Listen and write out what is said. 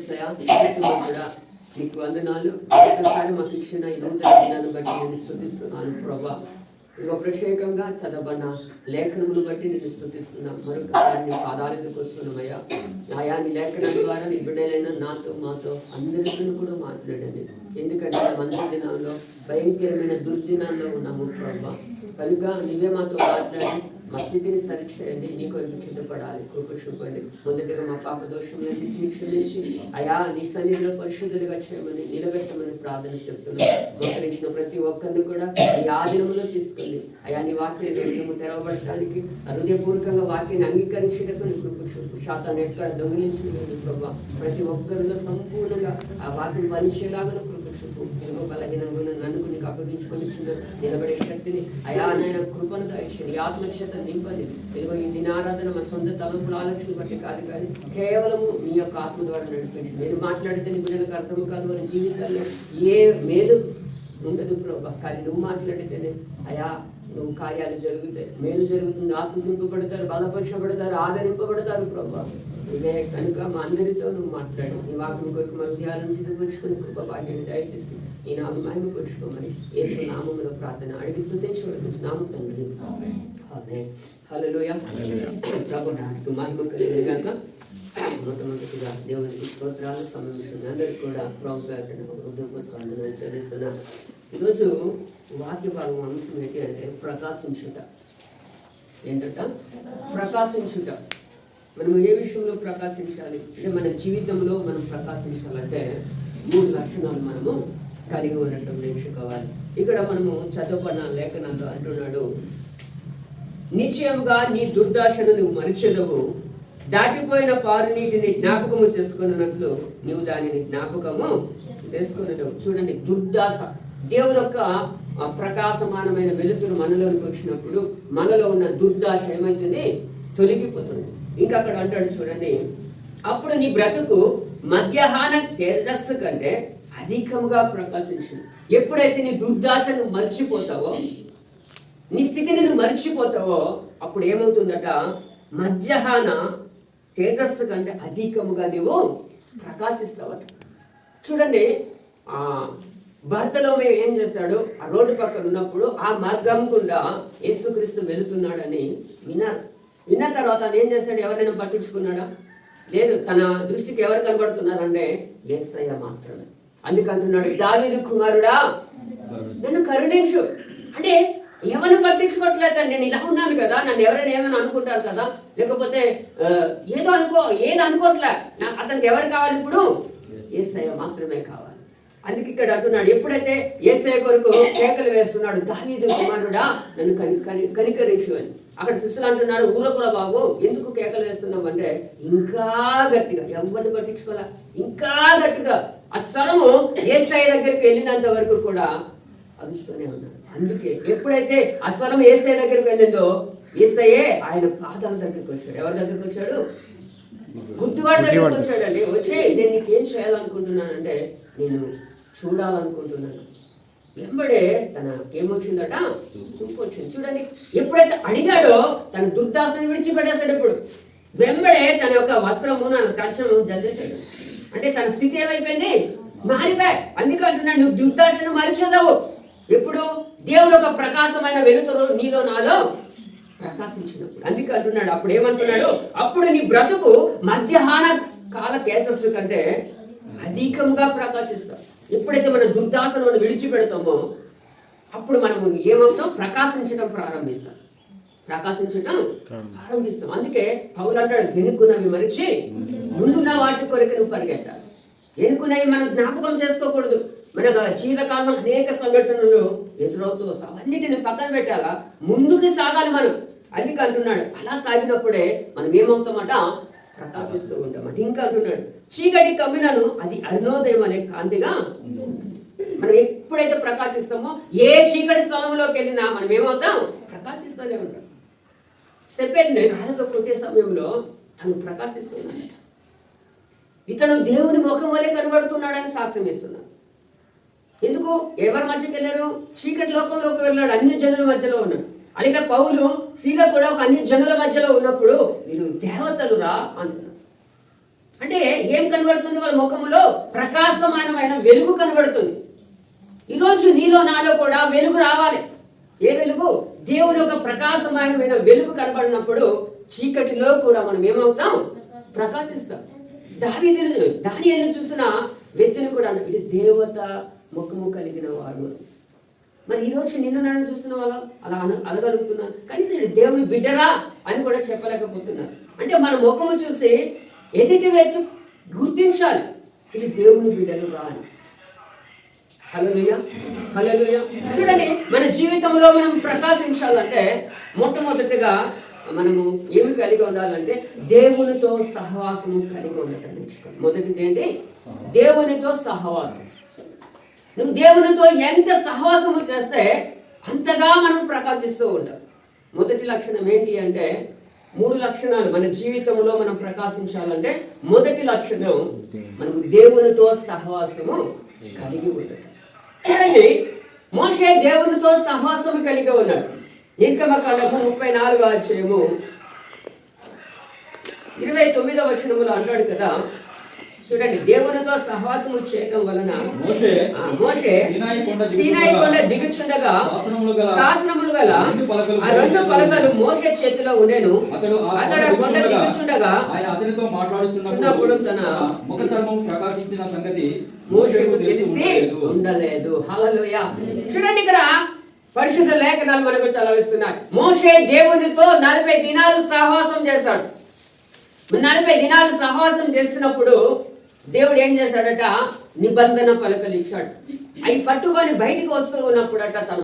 కూడా నీకు వందనాలు. ఒకసారి మాకు ఇచ్చిన ఈ నూతన దినాన్ని బట్టి నేను స్తుతిస్తున్నాను ప్రభా. ఇదిగో ప్రత్యేకంగా చదవబడిన లేఖనమును బట్టి నేను స్తుతిస్తున్నాను. మరొకసారి నీ పాదాలకు వస్తున్నామయ్యా. ఆయా నీ లేఖనం ద్వారా నీ బిడ్డలైన నాతో మాతో అందరితో కూడా మాట్లాడండి. ఎందుకంటే మంచి దినాల్లో భయంకరమైన దుర్దినాల్లో ఉన్నాము ప్రభా. కనుక నీవే మాతో మాట్లాడి మా స్థితిని సరిచేయండి. నీ కొరకు సిద్ధపడాలి. కృప చూపండి. మొదటిగా మా పాప దోషములన్నింటినీ క్షమించి అయా నీ సన్నిధిలో పరిశుద్ధులుగా చేయమని నిలబెట్టమని ప్రార్థన చేస్తున్నాను. మోకరించిన ప్రతి ఒక్కరిని కూడా ఈ ఆధీనంలో తీసుకెళ్ళి అయా నీ వాక్యం తెరవబడటానికి హృదయపూర్వకంగా వాక్యాన్ని అంగీకరించేటప్పుడు నీ కృప చూపు. శాతాన్ని ఎక్కడ దొంగిలించలేదు ప్రభా. ప్రతి ఒక్కరిలో సంపూర్ణంగా ఆ వాక్యం పనిచేయలాగా కృప చూపు. ఎన్నో బలహీనంగా నన్ను నీకు అప్పగించుకొని నిలబడే శక్తిని అయా నాయన కృపను దయచేయండి. ఈ ఆత్మచేత నింపండి. ఇదిగో ఈ దినారాధన మన సొంత తలంపుల ఆలోచన బట్టి కాదు, కానీ కేవలము నీ యొక్క ఆత్మ ద్వారా నడిపించు. నేను మాట్లాడితే నీ బిడ్డలకు అర్థం కాదు. వారి జీవితాల్లో ఏ మేలు ఉండదు ప్రభా. కానీ నువ్వు మాట్లాడితేనే అయా నువ్వు కార్యాలు జరుగుతాయి, మేలు జరుగుతుంది. ఆస్వాదింపబడతారు, బలపరచబడతారు, ఆదరింపబడతారు ప్రభా. ఇదే కనుక మా అందరితో నువ్వు మాట్లాడు. నీ వాక్యం కొరకు మన హృదయాలను సిద్ధపరుచుకుని కృప భాగ్యాన్ని దయచేసి ఈ నామం మహిమపరుచుకోమని యేసు నామములో ప్రార్థన అడిగి స్తుతించుకుంటున్నాము తండ్రి. ఆమేన్. హల్లెలూయా. ప్రభు నామమునకు మహిమ కలుగును గాక. మొట్టమొదటిగా దేవునికి స్తోత్రాలు సమర్పిస్తున్నాను. అందరికీ కూడా ప్రభు పేరిట హృదయపూర్వక వందనాలు చెల్లిస్తున్నాను. ఈరోజు వాక్య భాగం అంశం ఏంటి అంటే ప్రకాశించుట. ఏంటంట? ప్రకాశించుట. మనం ఏ విషయంలో ప్రకాశించాలి అంటే మన జీవితంలో మనం ప్రకాశించాలంటే 3 లక్షణాలు మనము కలిగి ఉండటం నేర్చుకోవాలి. ఇక్కడ మనము చదవబడిన లేఖనాల్లో అంటున్నాడు, నిశ్చయంగా నీ దుర్దాశను నువ్వు మరిచెదవు, దాటిపోయిన పారు నీటిని జ్ఞాపకము చేసుకున్నట్లు నువ్వు దానిని జ్ఞాపకము చేసుకున్నావు. చూడండి, దుర్దాశ. దేవుని యొక్క ప్రకాశమానమైన వెలుతురు మనలోనికి వచ్చినప్పుడు మనలో ఉన్న దుర్దాశ ఏమవుతుంది? తొలగిపోతుంది. ఇంకా అక్కడ అంటాడు చూడండి, అప్పుడు నీ బ్రతుకు మధ్యాహ్న తేజస్సు కంటే అధికంగా ప్రకాశించింది. ఎప్పుడైతే నీ దుర్దాశను మర్చిపోతావో, నీ స్థితిని నువ్వు మర్చిపోతావో, అప్పుడు ఏమవుతుందట? మధ్యాహ్న తేజస్సు కంటే అధికముగా నువ్వు ప్రకాశిస్తావట. చూడండి, భర్తలో మేము ఏం చేశాడు? ఆ రోడ్డు పక్కన ఉన్నప్పుడు ఆ మార్గం గుండా యేసుక్రీస్తు వెళుతున్నాడని విన్నారు. విన్న తర్వాత ఆయన ఏం చేశాడు? ఎవరైనా పట్టించుకున్నాడా? లేదు. తన దృష్టికి ఎవరు కనబడుతున్నారంటే యేసయ్య మాత్రమే. అందుకంటున్నాడు, దావీదు కుమారుడా నన్ను కరుణించు. అంటే ఎవరిని పట్టించుకోవట్లేదు. నేను ఇలా ఉన్నాను కదా, నన్ను ఎవరైనా ఏమైనా అనుకుంటారు కదా, లేకపోతే ఏది అనుకోవట్లే. అతనికి ఎవరు కావాలి? ఇప్పుడు యేసయ్య మాత్రమే కావాలి. అందుకే ఇక్కడ అంటున్నాడు, ఎప్పుడైతే యేసయ్య కొరకు కేకలు వేస్తున్నాడు, దావీదు కుమారుడా నన్ను కనికరించు అని. అక్కడ శిష్యులు అంటున్నాడు, ఊరకురా బాబు, ఎందుకు కేకలు వేస్తున్నావు అంటే ఇంకా గట్టిగా, ఎవరిని పట్టించుకోలే, ఇంకా గట్టిగా ఆ స్వరము యేసయ్య దగ్గరికి వెళ్ళినంత వరకు కూడా అరుస్తూనే ఉన్నాడు. అందుకే ఎప్పుడైతే ఆ స్వరం యేసయ్య దగ్గరికి వెళ్ళిందో, యేసయ్యే ఆయన పాదాల దగ్గరికి వచ్చాడు. ఎవరి దగ్గరికి వచ్చాడు? గుడ్డివాడి దగ్గరికి వచ్చాడండి. వచ్చి నేను నీకు ఏం చేయాలనుకుంటున్నానంటే నేను చూడాలనుకుంటున్నాను. వెంబడే తనకేమొచ్చిందట? చూపు వచ్చింది. చూడండి, ఎప్పుడైతే అడిగాడో తన దుర్దాశను విడిచిపెట్టేశాడు. ఇప్పుడు వెంబడే తన యొక్క వస్త్రము నా కంచము జల్లేశాడు. అంటే తన స్థితి ఏమైపోయింది? మారిపోయి. అందుకే అంటున్నాడు, నువ్వు దుర్దాశను మరిచేదావు. ఎప్పుడు? దేవుడు ఒక ప్రకాశమైన వెలుతురు నీలో నాలో ప్రకాశించినప్పుడు. అందుకే అంటున్నాడు, అప్పుడు ఏమంటున్నాడు? అప్పుడు నీ బ్రతుకు మధ్యాహ్న కాల తేజస్సు కంటే అధికంగా ప్రకాశిస్తాం. ఎప్పుడైతే మనం దుర్దాశను మనం విడిచిపెడతామో అప్పుడు మనం ఏమవుతాం? ప్రకాశించడం ప్రారంభిస్తాం. అందుకే పౌలు అంటాడు, వెనుక్కున్నవి మరిచి ముందున్న వాటి కొరకు నువ్వు పరిగెట్టాలి. వెనుకున్నవి మనం జ్ఞాపకం చేసుకోకూడదు. మన జీవితకాలంలో అనేక సంఘటనలు ఎదురవుతూ అవన్నిటిని పక్కన పెట్టాలా, ముందుకు సాగాలి మనం. అందుకే అంటున్నాడు, అలా సాగినప్పుడే మనం ఏమవుతామట? ప్రకాశిస్తూ ఉంటామట. ఇంకా అంటున్నాడు, చీకటి కమ్మినను అది అరుణోదయం అనే కాంతిగా మనం ఎప్పుడైతే ప్రకాశిస్తామో ఏ చీకటి స్థలంలోకి వెళ్ళినా మనం ఏమవుతాం? ప్రకాశిస్తూనే ఉంటాం. స్టెపెన్ని రాళ్ళతో కొట్టే సమయంలో తను ప్రకాశిస్తున్నాడు. ఇతను దేవుని ముఖం వలె కనబడుతున్నాడని సాక్ష్యం ఇస్తున్నాడు. ఎందుకు? ఎవరి మధ్యకి వెళ్ళారు? చీకటి లోకంలోకి వెళ్ళాడు, అన్ని జనుల మధ్యలో ఉన్నాడు. అలాగే పౌలు సీల కూడా ఒక అన్ని జనుల మధ్యలో ఉన్నప్పుడు వీరు దేవతలు రా అంటున్నారు. అంటే ఏం కనబడుతుంది? వాళ్ళ ముఖంలో ప్రకాశమానమైన వెలుగు కనబడుతుంది. ఈరోజు నీలో నాలో కూడా వెలుగు రావాలి. ఏ వెలుగు? దేవుని యొక్క ప్రకాశమానమైన వెలుగు కనబడినప్పుడు చీకటిలో కూడా మనం ఏమవుతాం? ప్రకాశిస్తాం. దానియేలును చూసిన వ్యక్తిని కూడా ఇది దేవత ముఖము కలిగిన వాడు. మరి ఈరోజు నిన్ను నన్ను చూసిన వాళ్ళు అలా అనగలుగుతున్నారు, కనీసం ఇది దేవుని బిడ్డరా అని కూడా చెప్పలేకపోతున్నారు. అంటే మన ముఖము చూసి ఎదుటి వ్యక్తి గుర్తించాలి, ఇది దేవుని బిడ్డలు రా అని. హల్లెలూయా, హల్లెలూయా. చూడండి, మన జీవితంలో మనం ప్రకాశించాలంటే మొట్టమొదటిగా మనము ఏమి కలిగి ఉండాలంటే దేవునితో సహవాసము కలిగి ఉండటం నేర్చుకోవాలి. మొదటిది ఏంటి? దేవునితో సహవాసం. నువ్వు దేవునితో ఎంత సహవాసము చేస్తే అంతగా మనం ప్రకాశిస్తూ ఉంటాం. మొదటి లక్షణం ఏంటి అంటే, 3 లక్షణాలు మన జీవితంలో మనం ప్రకాశించాలంటే మొదటి లక్షణం మనకు దేవునితో సహవాసము కలిగి ఉండటం. చూడండి, మోషే దేవునితో సహవాసము కలిగి ఉన్నాడు. నిర్గమకాండము 34వ అధ్యాయము 29వ వచనములో అంటాడు కదా, చూడండి, దేవునితో సహవాసము చేయడం వలన మోషే సీనాయి కొండ దిగుచుండగా శాసనములు గల ఆ 2 పలకలు మోషే చేతిలో ఉండెను. అతడు ఆ కొండ దిగుచుండగా చిన్నప్పుడు తన ముఖ చర్మం ప్రకాశించిన సంగతి మోషేకు తెలిసి ఉండలేదు. హల్లెలూయా. చూడండి, ఇక్కడ పరిశుద్ధ లేఖనాలు మనకు చదివిస్తున్నాయి. మోషే దేవునితో 40 దినాలు సహవాసం చేశాడు. 40 దినాలు సహవాసం చేసినప్పుడు దేవుడు ఏం చేశాడట? నిబంధన పలకలు ఇచ్చాడు. అవి పట్టుకొని బయటికి వస్తూ ఉన్నప్పుడట తన